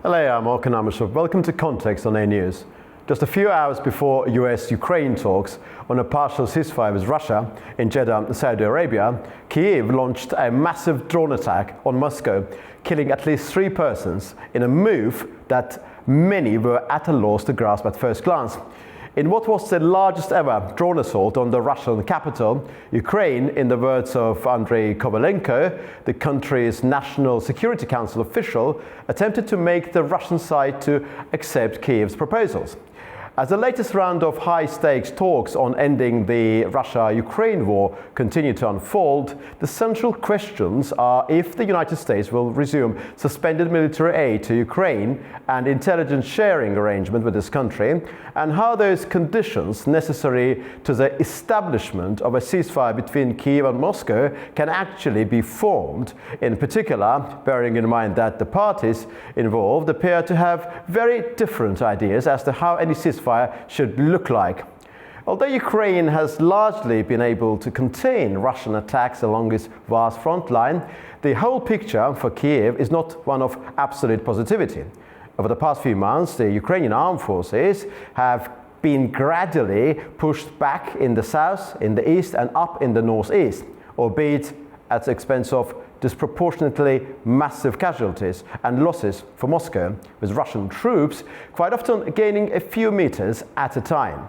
Hello, I'm Orkhan Amashov. Welcome to Context on A News. Just a few hours before US-Ukraine talks on a partial ceasefire with Russia in Jeddah, Saudi Arabia, Kyiv launched a massive drone attack on Moscow, killing at least 3 persons in a move that many were at a loss to grasp at first glance. In what was the largest ever drone assault on the Russian capital, Ukraine, in the words of Andrei Kovalenko, the country's National Security Council official, attempted to make the Russian side to accept Kyiv's proposals. As the latest round of high-stakes talks on ending the Russia-Ukraine war continue to unfold, the central questions are if the United States will resume suspended military aid to Ukraine and intelligence sharing arrangement with this country, and how those conditions necessary to the establishment of a ceasefire between Kyiv and Moscow can actually be formed, in particular, bearing in mind that the parties involved appear to have very different ideas as to how any ceasefire should look like. Although Ukraine has largely been able to contain Russian attacks along its vast front line, the whole picture for Kyiv is not one of absolute positivity. Over the past few months, the Ukrainian armed forces have been gradually pushed back in the south, in the east, and up in the northeast, albeit at the expense of disproportionately massive casualties and losses for Moscow, with Russian troops quite often gaining a few meters at a time.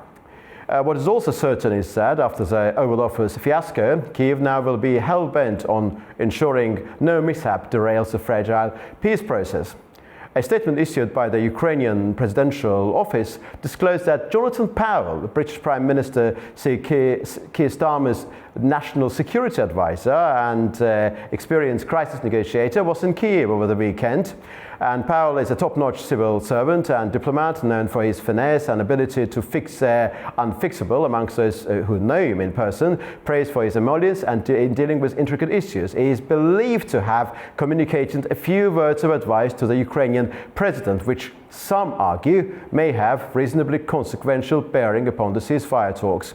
What is also certain is that after the Oval Office fiasco, Kyiv now will be hell-bent on ensuring no mishap derails the fragile peace process. A statement issued by the Ukrainian presidential office disclosed that Jonathan Powell, the British Prime Minister Keir Starmer's national security advisor and experienced crisis negotiator, was in Kyiv over the weekend. And Powell is a top-notch civil servant and diplomat known for his finesse and ability to fix unfixable amongst those who know him in person, praised for his emollients and in dealing with intricate issues. He is believed to have communicated a few words of advice to the Ukrainian president, which some argue may have reasonably consequential bearing upon the ceasefire talks.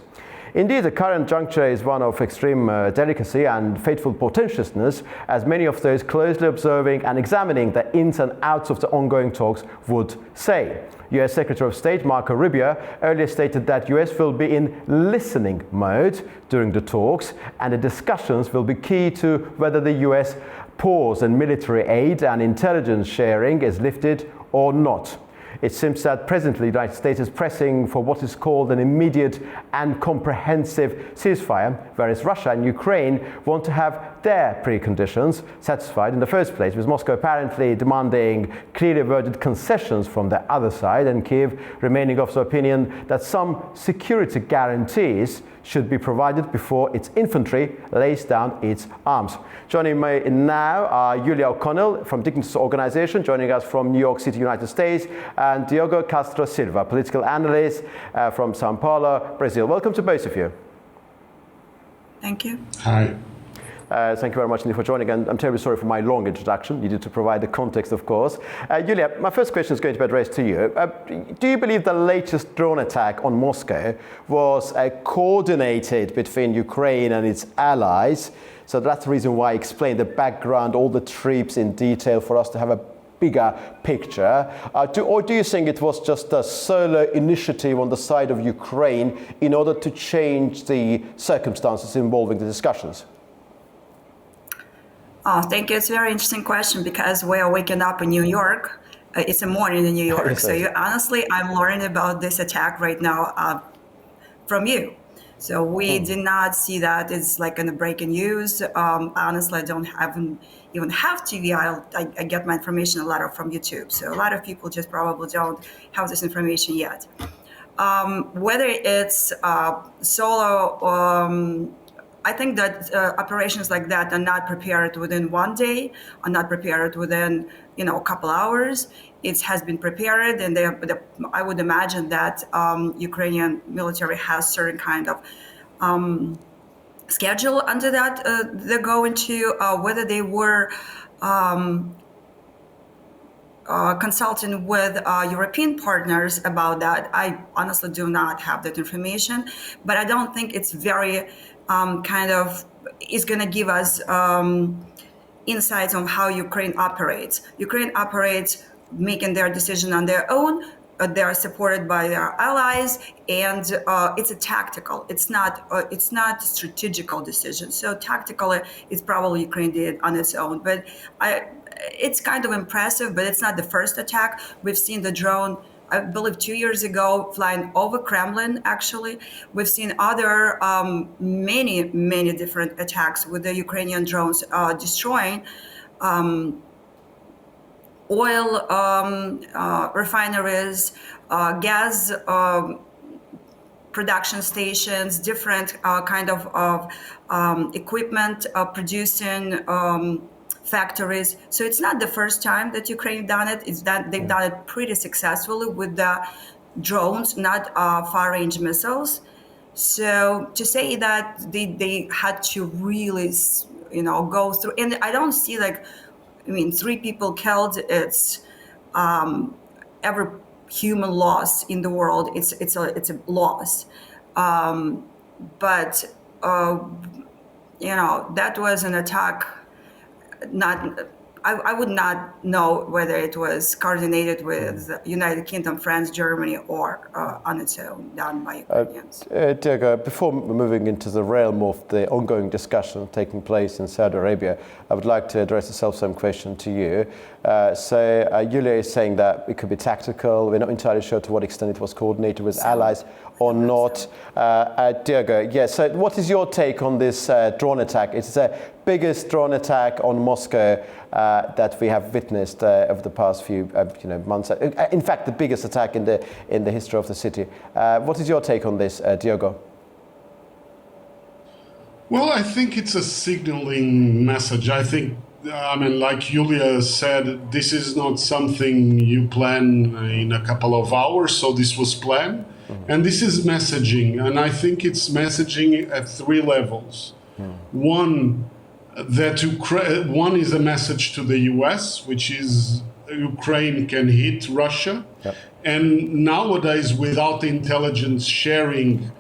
Indeed, the current juncture is one of extreme delicacy and fateful portentousness, as many of those closely observing and examining the ins and outs of the ongoing talks would say. US Secretary of State Marco Rubio earlier stated that US will be in listening mode during the talks, and the discussions will be key to whether the US pause in military aid and intelligence sharing is lifted or not. It seems that presently the United States is pressing for what is called an immediate and comprehensive ceasefire, whereas Russia and Ukraine want to have their preconditions satisfied in the first place, with Moscow apparently demanding clearly worded concessions from the other side, and Kyiv remaining of the opinion that some security guarantees should be provided before its infantry lays down its arms. Joining me now are Julia O'Connell from Dignity Organization, joining us from New York City, United States, and Diogo Castro Silva, political analyst from Sao Paulo, Brazil. Welcome to both of you. Thank you. Hi. Thank you very much indeed for joining, and I'm terribly sorry for my long introduction. Needed to provide the context, of course. Julia, my first question is going to be addressed to you. Do you believe the latest drone attack on Moscow was coordinated between Ukraine and its allies? So that's the reason why I explained the background, all the troops in detail, for us to have a bigger picture. Or do you think it was just a solo initiative on the side of Ukraine in order to change the circumstances involving the discussions? Oh, thank you. It's a very interesting question because we are waking up in New York. It's a morning in New York. So honestly, I'm learning about this attack right now from you. So we did not see that. It's like in the breaking news. Honestly, I don't even have TV. I get my information a lot from YouTube. So a lot of people just probably don't have this information yet. Whether it's solo, I think that operations like that are not prepared within one day, are not prepared within a couple hours. It has been prepared, and I would imagine that Ukrainian military has certain kind of schedule under that they're going to. Whether they were consulting with European partners about that, I honestly do not have that information. But I don't think it's very is going to give us insights on how Ukraine operates. Ukraine operates making their decision on their own. They are supported by their allies, and it's a tactical. It's not a strategical decision. So tactical, it's probably Ukraine did on its own. But it's kind of impressive. But it's not the first attack. We've seen the drone, I believe 2 years ago, flying over Kremlin, actually. We've seen other many different attacks with the Ukrainian drones destroying oil refineries, gas production stations, different kind of equipment producing factories. So it's not the first time that Ukraine done it. It's that they've done it pretty successfully with the drones, not far-range missiles. So to say that they had to really, go through, and I don't see 3 people killed. It's every human loss in the world. It's a loss, but that was an attack. I would not know whether it was coordinated with United Kingdom, France, Germany, or on its own, done by Ukrainians. Diego, before moving into the realm of the ongoing discussion taking place in Saudi Arabia, I would like to address a self-same question to you. Yulia is saying that it could be tactical. We're not entirely sure to what extent it was coordinated with allies or not. Diego, so what is your take on this drone attack? It's the biggest drone attack on Moscow that we have witnessed over the past few months. In fact, the biggest attack in the history of the city. What is your take on this, Diego? Well, I think it's a signaling message. I think, like Julia said, this is not something you plan in a couple of hours. So this was planned. Mm-hmm. And this is messaging. And I think it's messaging at 3 levels. One is a message to the US, which is Ukraine can hit Russia. Yep. And nowadays, without intelligence sharing,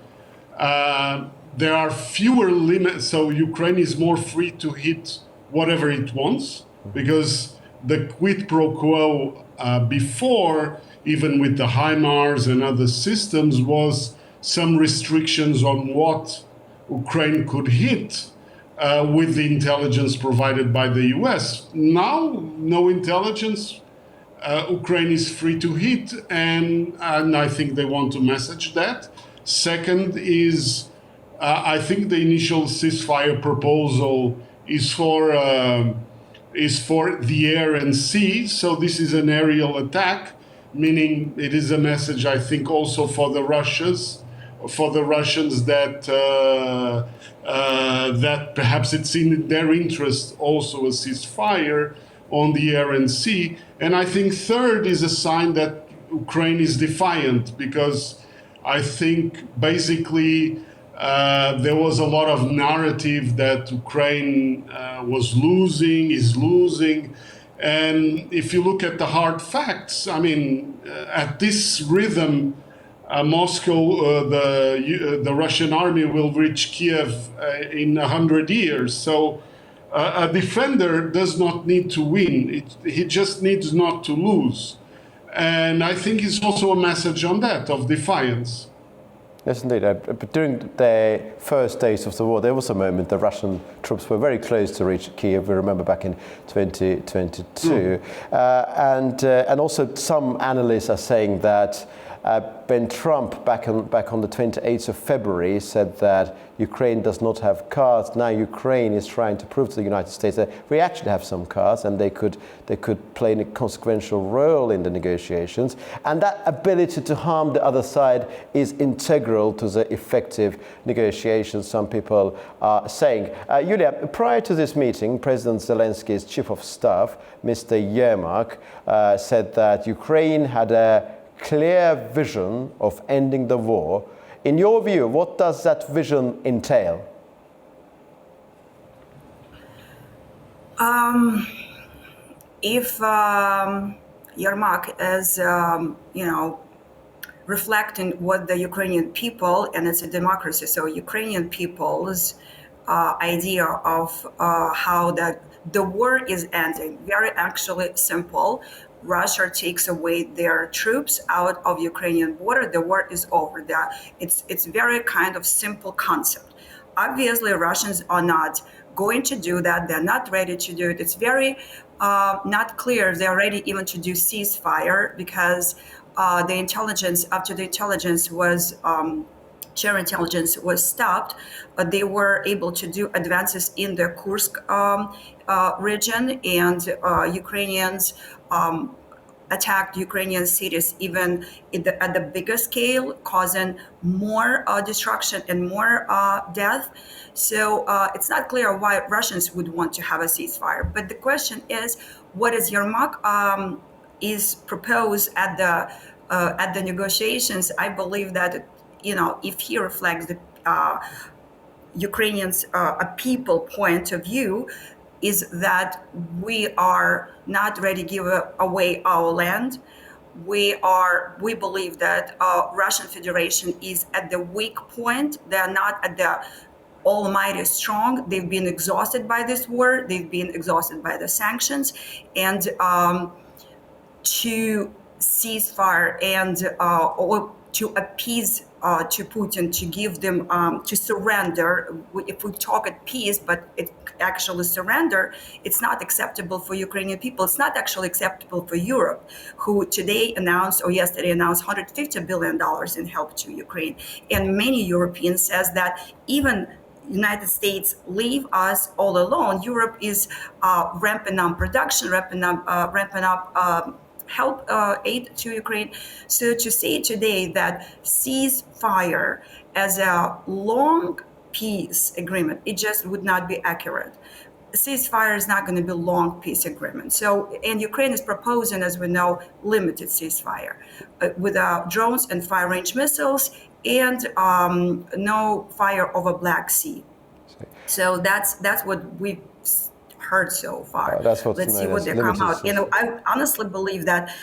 there are fewer limits. So Ukraine is more free to hit whatever it wants, because the quid pro quo before, even with the HIMARS and other systems, was some restrictions on what Ukraine could hit. With the intelligence provided by the US. Now, no intelligence, Ukraine is free to hit, and I think they want to message that. Second is, I think the initial ceasefire proposal is for the air and sea, so this is an aerial attack, meaning it is a message, I think, also for the Russians that that perhaps it's in their interest also a ceasefire on the air and sea. And I think third is a sign that Ukraine is defiant, because I think basically there was a lot of narrative that Ukraine is losing. And if you look at the hard facts, at this rhythm, Moscow, the Russian army will reach Kiev in 100 years. So a defender does not need to win. He just needs not to lose. And I think it's also a message on that, of defiance. Yes, indeed. But during the first days of the war, there was a moment the Russian troops were very close to reach Kiev. We remember back in 2022. And also some analysts are saying that when Trump, back on the 28th of February, said that Ukraine does not have cars, now Ukraine is trying to prove to the United States that we actually have some cars, and they could play a consequential role in the negotiations. And that ability to harm the other side is integral to the effective negotiations, some people are saying. Yulia, prior to this meeting, President Zelensky's chief of staff, Mr. Yermak, said that Ukraine had a clear vision of ending the war. In your view, what does that vision entail? If Yermak is, reflecting what the Ukrainian people, and it's a democracy, so Ukrainian people's idea of how the war is ending, very actually simple. Russia takes away their troops out of Ukrainian border, the war is over. It's very kind of simple concept. Obviously, Russians are not going to do that. They're not ready to do it. It's very not clear if they're ready even to do ceasefire, because the intelligence, after the intelligence was chair intelligence was stopped, they were able to do advances in the Kursk region, and Ukrainians attacked Ukrainian cities even at the bigger scale, causing more destruction and more death. So it's not clear why Russians would want to have a ceasefire. But the question is, what is Yermak is proposed at the negotiations? I believe that, if he reflects the Ukrainians' a people point of view, is that we are not ready to give away our land. We believe that Russian Federation is at the weak point. They're not at the almighty strong. They've been exhausted by this war. They've been exhausted by the sanctions, and to ceasefire and or to appease to Putin, to give them to surrender. If we talk at peace, but it actually surrender, it's not acceptable for Ukrainian people. It's not actually acceptable for Europe, who today announced or yesterday announced $150 billion in help to Ukraine. And many Europeans says that even United States leave us all alone. Europe is ramping up production, ramping up help aid to Ukraine. So to say today that ceasefire as a long peace agreement, it just would not be accurate. Ceasefire is not going to be long peace agreement. So, and Ukraine is proposing, as we know, limited ceasefire with drones and fire-range missiles and no fire over Black Sea. So that's what we've heard so far. Let's see what they come out. I honestly believe that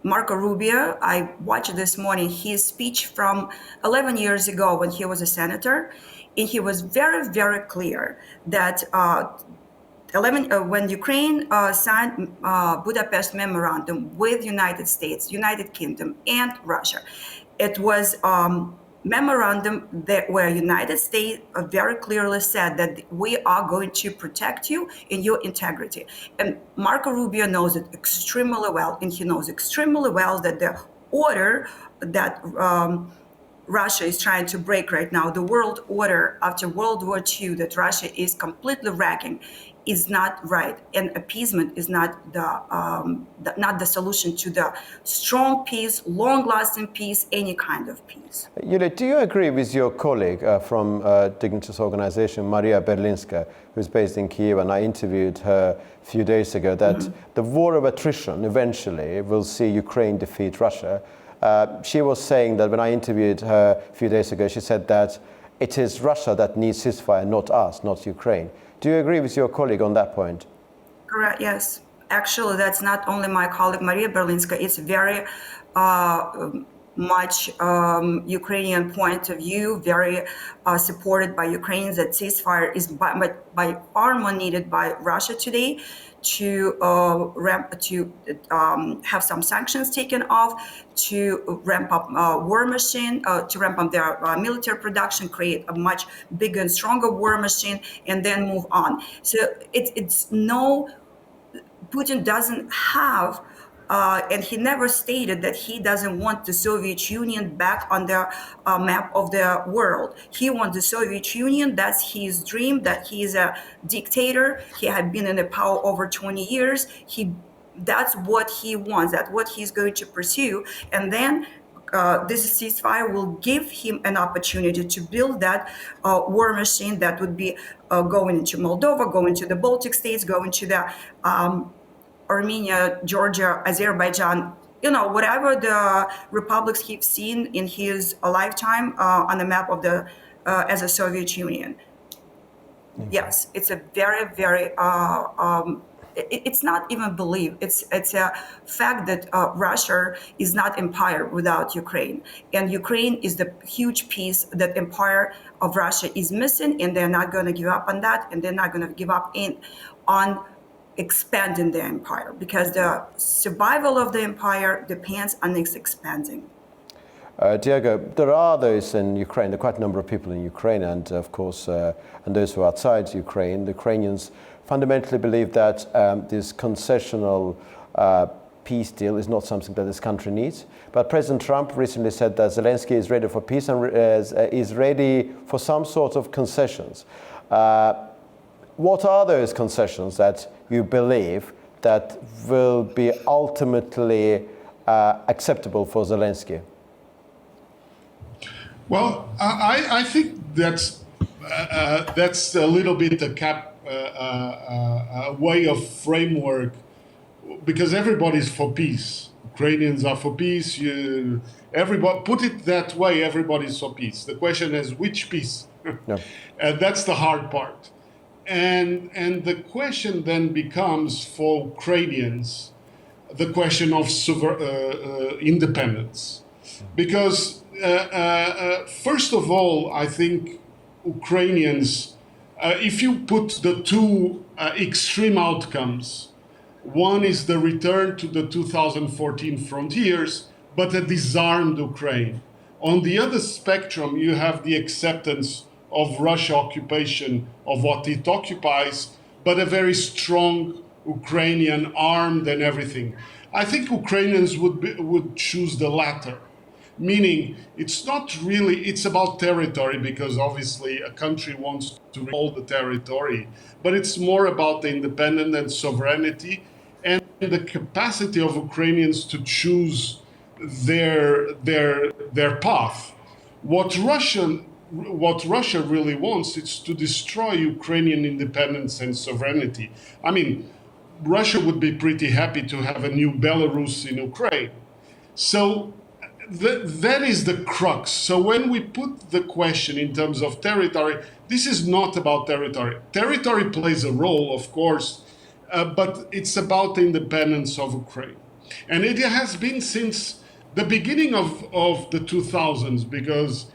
Marco Rubio, I watched this morning his speech from 11 years ago when he was a senator, and he was very, very clear that when Ukraine signed Budapest Memorandum with United States, United Kingdom, and Russia, it was memorandum where United States very clearly said that we are going to protect you in your integrity. And Marco Rubio knows it extremely well, and he knows extremely well that the order that Russia is trying to break right now, the world order after World War II that Russia is completely wrecking, is not right, and appeasement is not the solution to the strong peace, long-lasting peace, any kind of peace. Yulia, do you agree with your colleague from Dignitous Organization, Maria Berlinska, who's based in Kyiv, and I interviewed her a few days ago, that the war of attrition eventually will see Ukraine defeat Russia? She was saying that when I interviewed her a few days ago, she said that it is Russia that needs ceasefire, not us, not Ukraine. Do you agree with your colleague on that point? Correct, yes. Actually, that's not only my colleague, Maria Berlinska. It's very much Ukrainian point of view, very supported by Ukrainians, that ceasefire is by far more needed by Russia today to have some sanctions taken off, to ramp up war machine, to ramp up their military production, create a much bigger and stronger war machine, and then move on. So it's no, Putin doesn't have, and he never stated that he doesn't want the Soviet Union back on the map of the world. He wants the Soviet Union. That's his dream, that he is a dictator. He had been in the power over 20 years. That's what he wants. That's what he's going to pursue. And then this ceasefire will give him an opportunity to build that war machine that would be going into Moldova, going to the Baltic states, going to the Armenia, Georgia, Azerbaijan, whatever the republics he's seen in his lifetime on the map of the as a Soviet Union. Okay. Yes, it's a very, very. It's not even belief. It's a fact that Russia is not empire without Ukraine, and Ukraine is the huge piece that empire of Russia is missing, and they're not going to give up on that, and they're not going to give up on expanding the empire, because the survival of the empire depends on its expanding. Diego, there are those in Ukraine, there are quite a number of people in Ukraine, and of course, and those who are outside Ukraine. The Ukrainians fundamentally believe that this concessional peace deal is not something that this country needs. But President Trump recently said that Zelensky is ready for peace and is ready for some sort of concessions. What are those concessions that you believe that will be ultimately acceptable for Zelensky? Well, I think that's a little bit a way of framework, because everybody's for peace. Ukrainians are for peace. Everybody put it that way. Everybody's for peace. The question is which peace, No. and that's the hard part. And the question then becomes for Ukrainians the question of independence, because. First of all, I think Ukrainians, if you put the two extreme outcomes, one is the return to the 2014 frontiers, but a disarmed Ukraine. On the other spectrum, you have the acceptance of Russia occupation of what it occupies, but a very strong Ukrainian armed and everything. I think Ukrainians would choose the latter. Meaning, it's not really, it's about territory, because obviously a country wants to hold the territory, but it's more about the independence and sovereignty and the capacity of Ukrainians to choose their path. What Russia really wants is to destroy Ukrainian independence and sovereignty. I mean, Russia would be pretty happy to have a new Belarus in Ukraine. So that is the crux. So when we put the question in terms of territory, this is not about territory. Territory plays a role, of course, but it's about the independence of Ukraine. And it has been since the beginning of the 2000s, because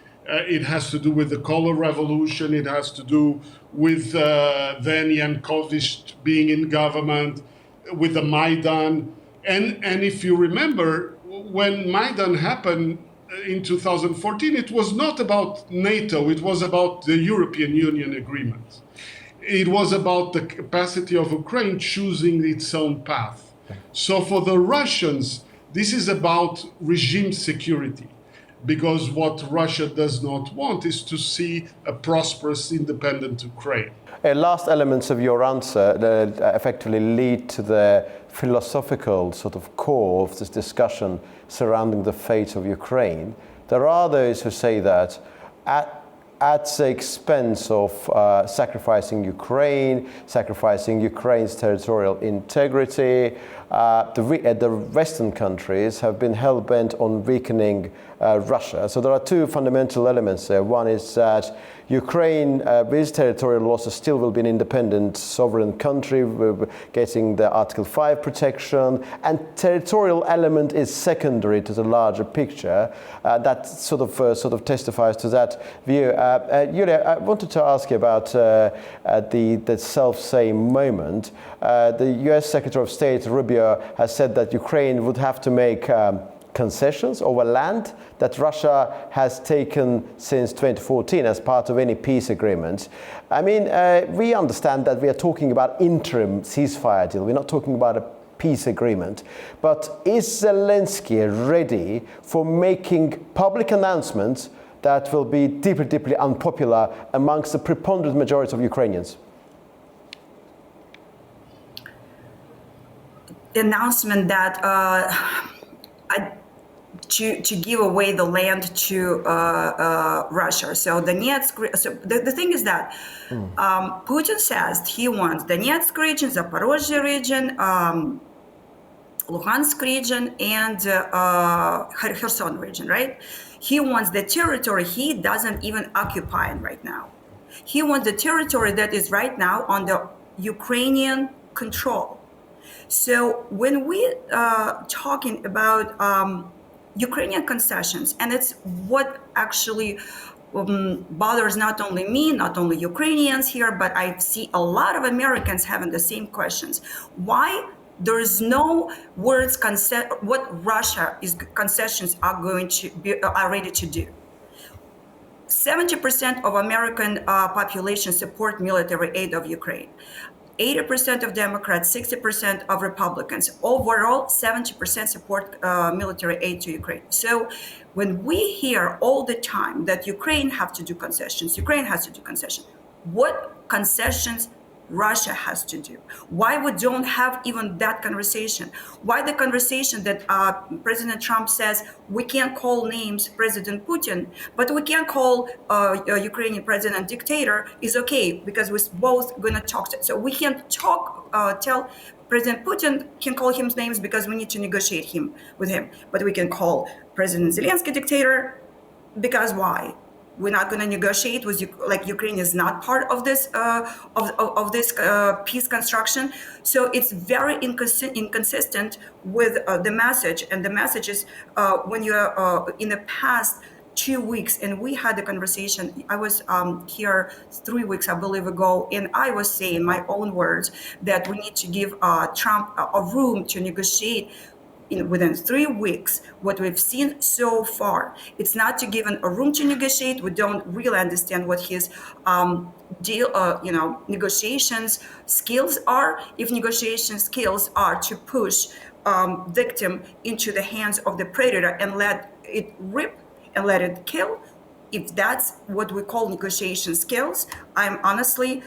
it has to do with the Color Revolution, it has to do with then Yanukovych being in government, with the Maidan. And if you remember, when Maidan happened in 2014, it was not about NATO, it was about the European Union agreement. It was about the capacity of Ukraine choosing its own path. So for the Russians, this is about regime security, because what Russia does not want is to see a prosperous, independent Ukraine. Last elements of your answer effectively lead to the philosophical sort of core of this discussion surrounding the fate of Ukraine. There are those who say that at the expense of sacrificing Ukraine's territorial integrity, the Western countries have been hell-bent on weakening Russia. So there are two fundamental elements there. One is that Ukraine, with territorial losses, still will be an independent sovereign country, getting the Article 5 protection, and territorial element is secondary to the larger picture. That sort of testifies to that view. Yulia, I wanted to ask you about the self-same moment. The U.S. Secretary of State Rubio has said that Ukraine would have to make concessions over land that Russia has taken since 2014 as part of any peace agreement. I mean, we understand that we are talking about interim ceasefire deal. We're not talking about a peace agreement. But is Zelensky ready for making public announcements that will be deeply, deeply unpopular amongst the preponderant majority of Ukrainians? The announcement that to give away the land to Russia. So Donetsk. So the thing is that Putin says he wants Donetsk region, Zaporozhye region, Luhansk region, and Kherson region. Right? He wants the territory he doesn't even occupy right now. He wants the territory that is right now under Ukrainian control. So when we talking about Ukrainian concessions, and it's what actually bothers not only me, not only Ukrainians here, but I see a lot of Americans having the same questions. Why there is no words what Russia is concessions are going to be are ready to do? 70% of American population support military aid of Ukraine. 80% of Democrats, 60% of Republicans. Overall, 70% support military aid to Ukraine. So when we hear all the time that Ukraine have to do concessions, Ukraine has to do concessions, what concessions Russia has to do? Why we don't have even that conversation? Why the conversation that President Trump says we can't call names President Putin, but we can call Ukrainian president dictator is okay because we're both going to talk. So we can't talk, tell President Putin can call him names because we need to negotiate with him, but we can call President Zelensky dictator because why? We're not going to negotiate with like Ukraine is not part of this peace construction. So it's very inconsistent with the message. And the message is when you're in the past 2 weeks, and we had a conversation. I was here 3 weeks, I believe, ago, and I was saying my own words that we need to give Trump a room to negotiate. Within 3 weeks, what we've seen so far, it's not to give him a room to negotiate. We don't really understand what his negotiations skills are. If negotiation skills are to push victim into the hands of the predator and let it rip and let it kill, if that's what we call negotiation skills, I'm honestly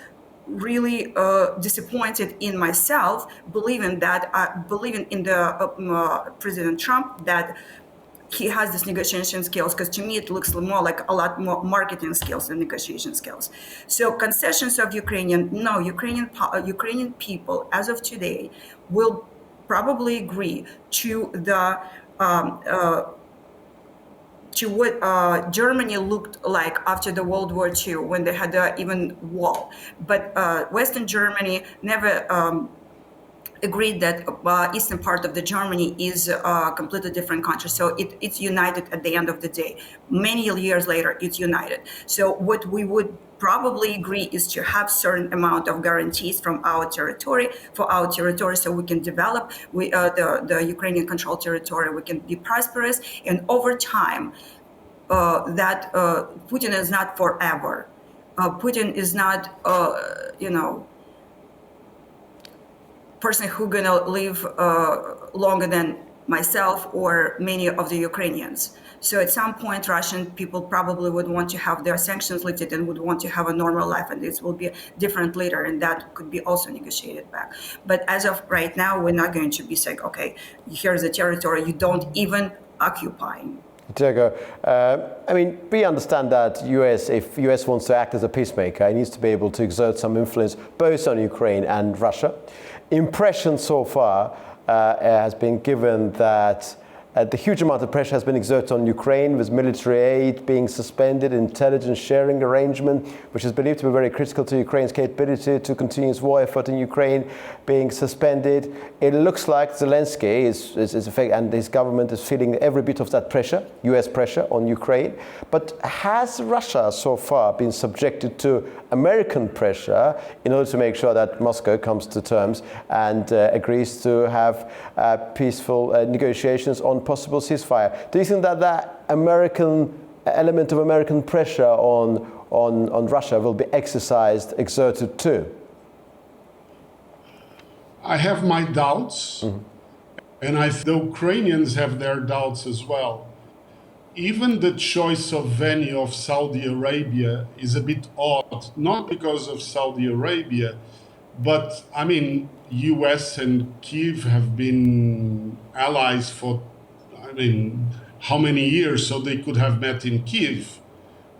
really disappointed in myself, believing in the President Trump that he has this negotiation skills, because to me it looks more like a lot more marketing skills than negotiation skills. So concessions of Ukrainian people as of today will probably agree to the to what Germany looked like after the World War II, when they had the even wall. But Western Germany never agreed that eastern part of the Germany is a completely different country. So it's united at the end of the day. Many years later, it's united. So what we would probably agree is to have certain amount of guarantees from our territory, so we can develop the Ukrainian controlled territory, we can be prosperous, and over time, that Putin is not forever. Putin is not, person who's gonna live longer than myself or many of the Ukrainians. So at some point, Russian people probably would want to have their sanctions lifted and would want to have a normal life, and this will be different later, and that could be also negotiated back. But as of right now, we're not going to be saying, okay, here's the territory you don't even occupy. Diego, we understand that if US wants to act as a peacemaker, it needs to be able to exert some influence both on Ukraine and Russia. Impression so far has been given that the huge amount of pressure has been exerted on Ukraine, with military aid being suspended, intelligence sharing arrangement, which is believed to be very critical to Ukraine's capability to continue its war effort in Ukraine, being suspended. It looks like Zelensky and his government is feeling every bit of that pressure, US pressure on Ukraine. But has Russia so far been subjected to American pressure in order to make sure that Moscow comes to terms and agrees to have peaceful negotiations on possible ceasefire? Do you think that that element of American pressure on Russia will be exerted too? I have my doubts, and the Ukrainians have their doubts as well. Even the choice of venue of Saudi Arabia is a bit odd, not because of Saudi Arabia, but US and Kyiv have been allies for how many years, so they could have met in Kyiv.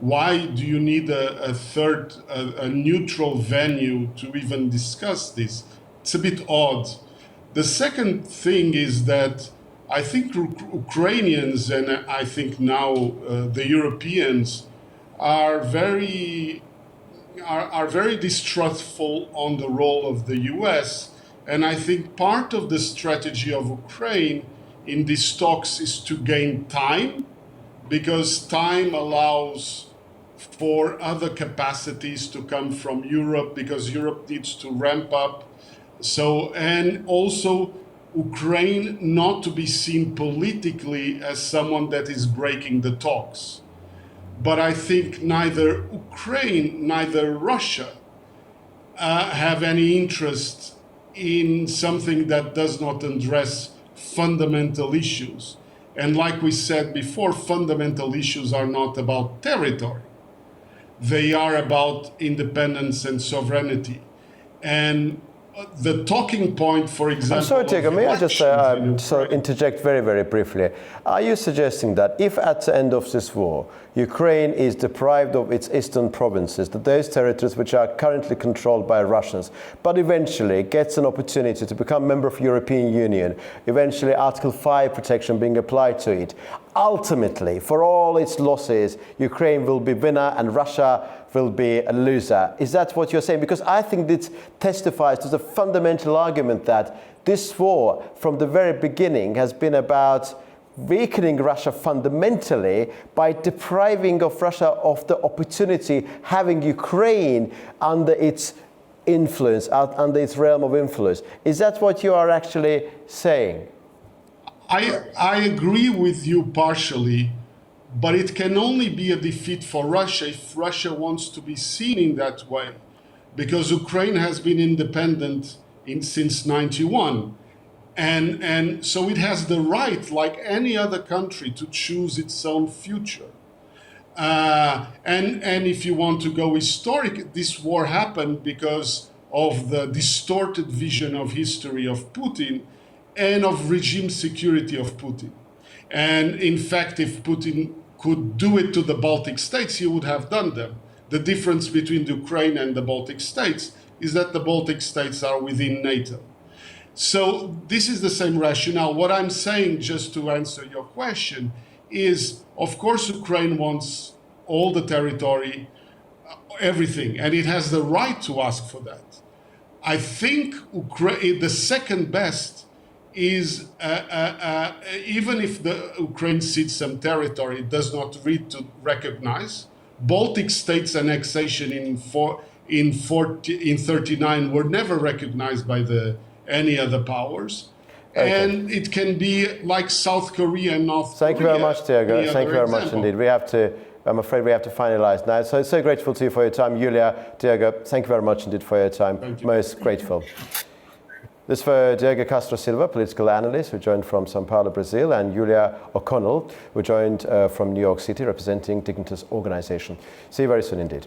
Why do you need a neutral venue to even discuss this? It's a bit odd. The second thing is that I think Ukrainians, and I think now the Europeans, are very distrustful on the role of the US. And I think part of the strategy of Ukraine in these talks is to gain time, because time allows for other capacities to come from Europe, because Europe needs to ramp up. So, and also Ukraine not to be seen politically as someone that is breaking the talks. But I think neither Ukraine, neither Russia have any interest in something that does not address fundamental issues. And like we said before, fundamental issues are not about territory. They are about independence and sovereignty. And the talking point, for example... I'm sorry, Diego, may I just interject very, very briefly? Are you suggesting that if at the end of this war, Ukraine is deprived of its eastern provinces, that those territories which are currently controlled by Russians, but eventually gets an opportunity to become a member of the European Union, eventually Article 5 protection being applied to it, ultimately, for all its losses, Ukraine will be winner and Russia will be a loser? Is that what you're saying? Because I think this testifies to the fundamental argument that this war, from the very beginning, has been about weakening Russia fundamentally by depriving of Russia of the opportunity having Ukraine under its influence, under its realm of influence. Is that what you are actually saying? I agree with you partially, but it can only be a defeat for Russia if Russia wants to be seen in that way, because Ukraine has been independent since 91. And so it has the right, like any other country, to choose its own future. And if you want to go historic, this war happened because of the distorted vision of history of Putin and of regime security of Putin. And in fact, if Putin could do it to the Baltic states, he would have done them. The difference between Ukraine and the Baltic states is that the Baltic states are within NATO. So this is the same rationale. What I'm saying, just to answer your question, is of course Ukraine wants all the territory, everything, and it has the right to ask for that. I think the second best is even if the Ukraine cedes some territory, it does not read to recognize. Baltic states annexation in 39 were never recognized by any other powers. Okay. And it can be like South Korea and North Korea. Thank you very much, Diego. Thank you very much indeed. I'm afraid we have to finalize now. So grateful to you for your time. Julia, Diego, thank you very much indeed for your time. Most grateful. This for Diego Castro Silva, political analyst, who joined from Sao Paulo, Brazil, and Julia O'Connell, who joined from New York City, representing Dignitas Organization. See you very soon indeed.